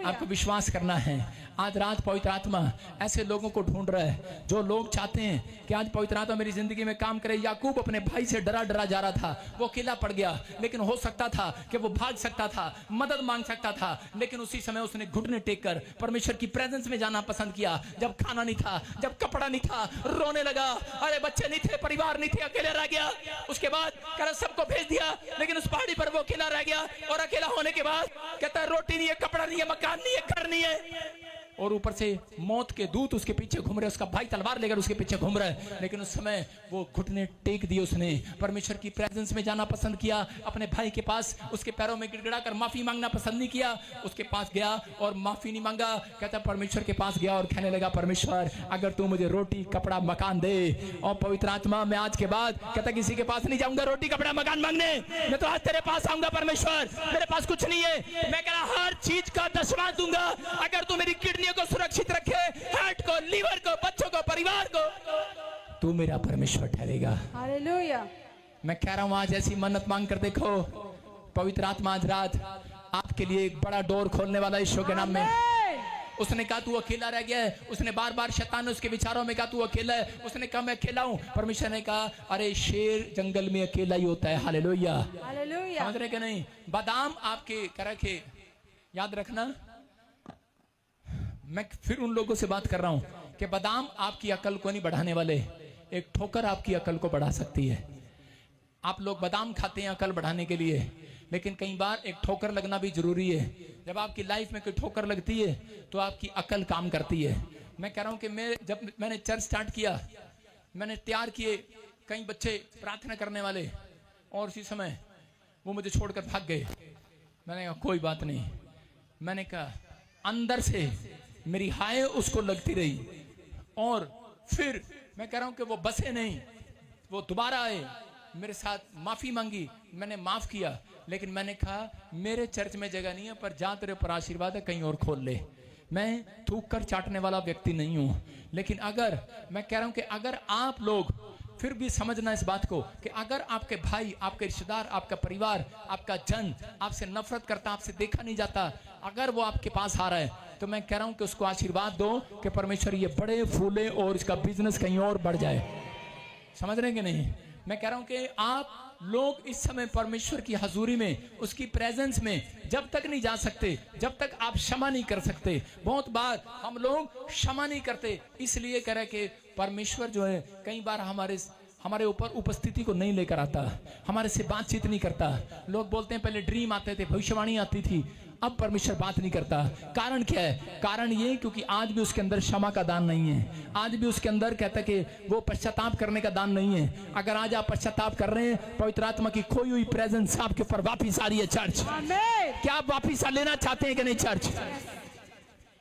आपको विश्वास करना है। आज रात पवित्र आत्मा ऐसे लोगों को ढूंढ रहा है जो लोग चाहते हैं कि आज पवित्र आत्मा मेरी जिंदगी में काम करे। याकूब अपने भाई से डरा डरा जा रहा था, वो अकेला पड़ गया, लेकिन हो सकता था कि वो भाग सकता था, मदद मांग सकता था, लेकिन उसी समय उसने घुटने टेक कर परमेश्वर की प्रेजेंस में जाना पसंद किया। जब खाना नहीं था, जब कपड़ा नहीं था, रोने लगा। अरे बच्चे नहीं थे, परिवार नहीं थे, अकेले रह गया। उसके बाद कहता सबको भेज दिया, लेकिन उस पहाड़ी पर वो अकेला रह गया। और अकेला होने के बाद कहता है रोटी नहीं है, कपड़ा नहीं है, मकान नहीं है, घर नहीं है, और ऊपर से मौत के दूत उसके पीछे घूम रहे। उसका भाई तलवार लेकर उसके पीछे घूम रहा है, लेकिन उस समय वो घुटने टेक दिए। उसने परमेश्वर की प्रेजेंस में जाना पसंद किया। अपने भाई के पास उसके पैरों में गिड़गिड़ा कर माफी मांगना पसंद नहीं किया। उसके पास गया और माफी नहीं मांगा। कहता परमेश्वर के पास गया और कहने लगा परमेश्वर अगर तू मुझे रोटी कपड़ा मकान दे। और पवित्र आत्मा मैं आज के बाद कहता किसी के पास नहीं जाऊंगा रोटी कपड़ा मकान मांगने, मैं तो आज तेरे पास आऊंगा। परमेश्वर मेरे पास कुछ नहीं है, मैं कह रहा हर चीज का 10वां दूंगा अगर तू मेरी किडनी को सुरक्षित रखे, हार्ट को, लीवर को, बच्चों को, परिवार को, तू मेरा परमेश्वर ठहरेगा। हालेलुया। मैं कह रहा हूं आज ऐसी मन्नत मांग कर देखो, पवित्र आत्मा आज रात आपके लिए एक बड़ा डोर खोलने वाला यीशु के नाम में। उसने कहा तू अकेला रह गया है। उसने बार बार शैतान ने उसके विचारों में कहा तू अकेला है। उसने कहा मैं अकेला हूं। परमेश्वर ने कहा अरे शेर जंगल में अकेला ही होता है। हालेलुया। हालेलुया। समझ रहे कि नहीं? बादाम आपके कर रखे, याद रखना। मैं फिर उन लोगों से बात कर रहा हूं कि बादाम आपकी अकल को नहीं बढ़ाने वाले, एक ठोकर आपकी अकल को बढ़ा सकती है। आप लोग बादाम खाते हैं अकल बढ़ाने के लिए, लेकिन कई बार एक ठोकर लगना भी जरूरी है। जब आपकी लाइफ में कोई ठोकर लगती है तो आपकी अकल काम करती है। मैं कह रहा हूं कि जब मैंने चर्च स्टार्ट किया, मैंने तैयार किए कई बच्चे प्रार्थना करने वाले, और उसी समय वो मुझे छोड़कर भाग गए। मैंने कहा कोई बात नहीं। मैंने कहा अंदर से मेरी हाय उसको लगती रही, और फिर मैं कह रहा हूं कि वो बसे नहीं, वो दोबारा आए, मेरे साथ माफी मांगी, मैंने माफ किया। लेकिन मैंने कहा मेरे चर्च में जगह नहीं है, पर जहां तेरे पर आशीर्वाद है कहीं और खोल ले। मैं थूक कर चाटने वाला व्यक्ति नहीं हूं, लेकिन अगर मैं कह रहा हूं कि अगर आप लोग फिर भी समझना इस बात को कि अगर आपके भाई, आपके रिश्तेदार, आपका परिवार, आपका जन आपसे नफरत करता, आपसे देखा नहीं जाता, अगर वो आपके पास आ रहा है, तो मैं कह रहा हूं कि उसको आशीर्वाद दो कि परमेश्वर ये बड़े फूले और इसका बिजनेस कहीं और बढ़ जाए। समझ रहे हैं कि नहीं? मैं कह रहा हूं कि आप लोग इस समय परमेश्वर की हजूरी में, उसकी प्रेजेंस में जब तक नहीं जा सकते जब तक आप क्षमा नहीं कर सकते। बहुत बार हम लोग क्षमा नहीं करते, इसलिए कह रहे कि परमेश्वर जो है कई बार हमारे ऊपर उपस्थिति को नहीं लेकर आता, हमारे से बातचीत नहीं करता। लोग बोलते हैं पहले ड्रीम आते थे, भविष्यवाणी आती थी, अब परमेश्वर बात नहीं करता। कारण क्या है? कारण ये क्योंकि आज भी उसके अंदर क्षमा का दान नहीं है, आज भी उसके अंदर कहता है कि वो पश्चाताप करने का दान नहीं है। अगर आज आप पश्चाताप कर रहे हैं, पवित्र आत्मा की खोई हुई प्रेजेंस आपके ऊपर वापिस आ रही है। चर्च, क्या आप वापिस लेना चाहते हैं कि नहीं? चर्च,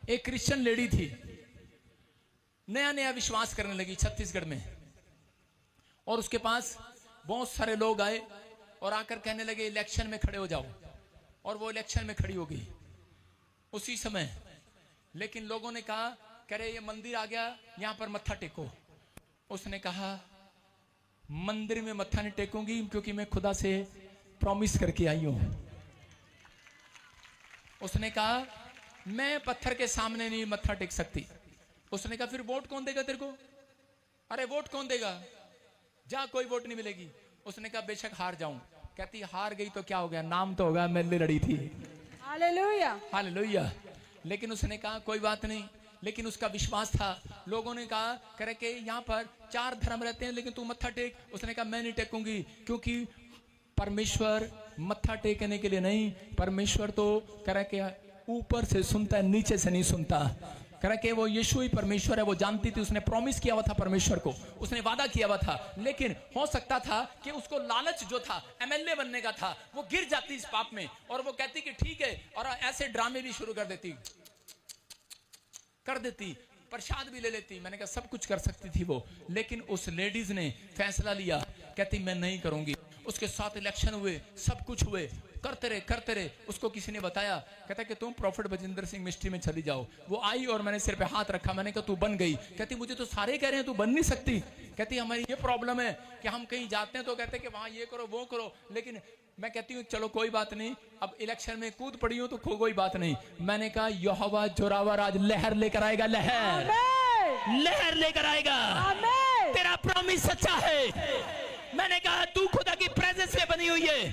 एक क्रिश्चियन लेडी थी, नया नया विश्वास करने लगी छत्तीसगढ़ में, और उसके पास बहुत सारे लोग आए और आकर कहने लगे इलेक्शन में खड़े हो जाओ, और वो इलेक्शन में खड़ी हो गई उसी समय। लेकिन लोगों ने कहा कह रहे ये मंदिर आ गया, यहां पर मत्था टेको। उसने कहा मंदिर में मत्था नहीं टेकूंगी क्योंकि मैं खुदा से प्रॉमिस करके आई हूं। उसने कहा मैं पत्थर के सामने नहीं मत्था टेक सकती। उसने कहा फिर वोट कौन देगा तेरे को? अरे वोट कौन देगा, जा कोई वोट नहीं मिलेगी। उसने कहा बेशक हार जाऊं। कहती हार गई तो क्या हो गया, नाम तो होगा मैं लड़ी थी। Hallelujah, hallelujah. लेकिन उसने कहा कोई बात नहीं, लेकिन उसका विश्वास था। लोगों ने कहा करे कि यहाँ पर 4 धर्म रहते हैं लेकिन तू मत्था टेक। उसने कहा मैं नहीं टेकूंगी, क्योंकि परमेश्वर मत्था टेकने के लिए नहीं, परमेश्वर तो करे कि ऊपर से सुनता है, नीचे से नहीं सुनता। करे कि वो यीशु ही परमेश्वर है, वो जानती थी, उसने प्रॉमिस किया हुआ था परमेश्वर को, उसने वादा किया हुआ था। लेकिन हो सकता था कि उसको लालच जो था एमएलए बनने का था, वो गिर जाती इस पाप में, और वो कहती कि ठीक है, और ऐसे ड्रामे भी शुरू कर देती, प्रसाद भी ले लेती। मैंने कहा सब कुछ कर सकती थी वो, लेकिन उस लेडीज ने फैसला लिया, कहती मैं नहीं करूंगी। उसके साथ इलेक्शन हुए, सब कुछ हुए, करते रहे। उसको किसी ने बताया, कहता कि तुम प्रॉफिट बजिंदर सिंह मिस्ट्री में चली जाओ। वो आई और मैंने सिर पे हाथ रखा, मैंने कहा तू बन गई। कहती मुझे तो सारे कह रहे हैं तू बन नहीं सकती। कहती हमारी ये प्रॉब्लम है कि हम कहीं जाते हैं तो कहते हैं कि वहां ये करो वो करो, लेकिन मैं कहती हूँ चलो कोई बात नहीं, अब इलेक्शन में कूद पड़ी हूँ तो कोई बात नहीं। मैंने कहा यहोवा जोरावर आज लहर लेकर आएगा, लहर लेकर आएगा। तेरा प्रॉमिस सच्चा है। मैंने कहा तू खुदा की प्रेजेंस में बनी हुई है।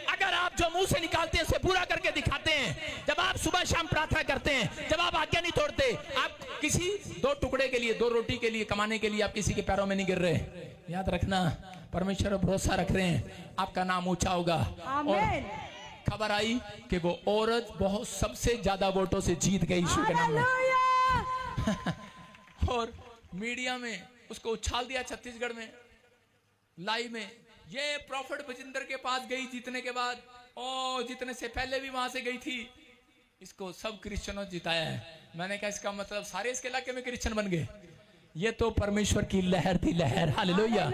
अगर आप जो मुंह से निकालते हैं उसे पूरा करके दिखाते हैं, जब आप सुबह शाम प्रार्थना करते हैं, जब आप आज्ञा नहीं तोड़ते, आप किसी 2 टुकड़े के लिए, 2 रोटी के लिए कमाने के लिए आप किसी के पैरों में नहीं गिर रहे। याद रखना, परमेश्वर पर भरोसा रख रहे हैं, आपका नाम ऊंचा होगा। और खबर आई कि वो औरत बहुत सबसे ज्यादा वोटों से जीत गई यीशु के नाम में। और मीडिया में उसको उछाल दिया, छत्तीसगढ़ में लाइव में। ये प्रॉफिट बजिंदर के पास गई जीतने के बाद, और जीतने से पहले भी वहां से गई थी। इसको सब क्रिश्चियनों जिताया है। मैंने कहा इसका मतलब सारे इसके इलाके में क्रिश्चियन बन गए। ये तो परमेश्वर की लहर थी, लहर। हालेलुया।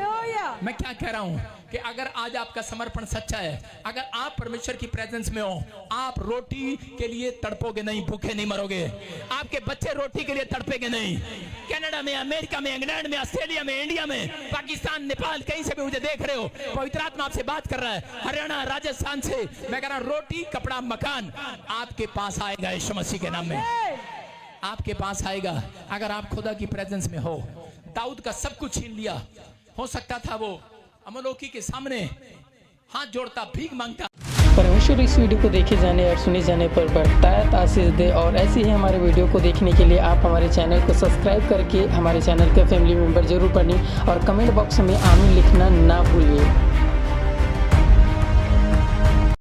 मैं क्या कह रहा हूं कि अगर आज आपका समर्पण सच्चा है, अगर आप परमेश्वर की प्रेजेंस में हो, आप रोटी के लिए तड़पोगे नहीं, भूखे नहीं मरोगे। आपके बच्चे रोटी के लिए तड़पेंगे नहीं। कनाडा में, अमेरिका में, इंग्लैंड में, ऑस्ट्रेलिया में, इंडिया में, पाकिस्तान, नेपाल, कहीं से भी मुझे देख रहे हो, पवित्र आत्मा आपसे बात कर रहा है, हरियाणा, राजस्थान से। मैं कह रहा हूं रोटी, कपड़ा, मकान आपके पास आएगा यीशु मसीह के नाम में, आपके पास आएगा। अगर आप खुदा की प्रेजेंस में हो। दाऊद का सब कुछ छीन लिया, हो सकता था वो अमलोकी के सामने हाथ जोड़ता, भीख मांगता। परमेश्वर इस वीडियो को देखे जाने और सुने जाने पर बरतायत आशीष दे। और ऐसे ही हमारे वीडियो को देखने के लिए आप हमारे चैनल को सब्सक्राइब करके हमारे चैनल के फैमिली मेंबर जरूर बनिए, और कमेंट बॉक्स में आमीन लिखना ना भूलिए।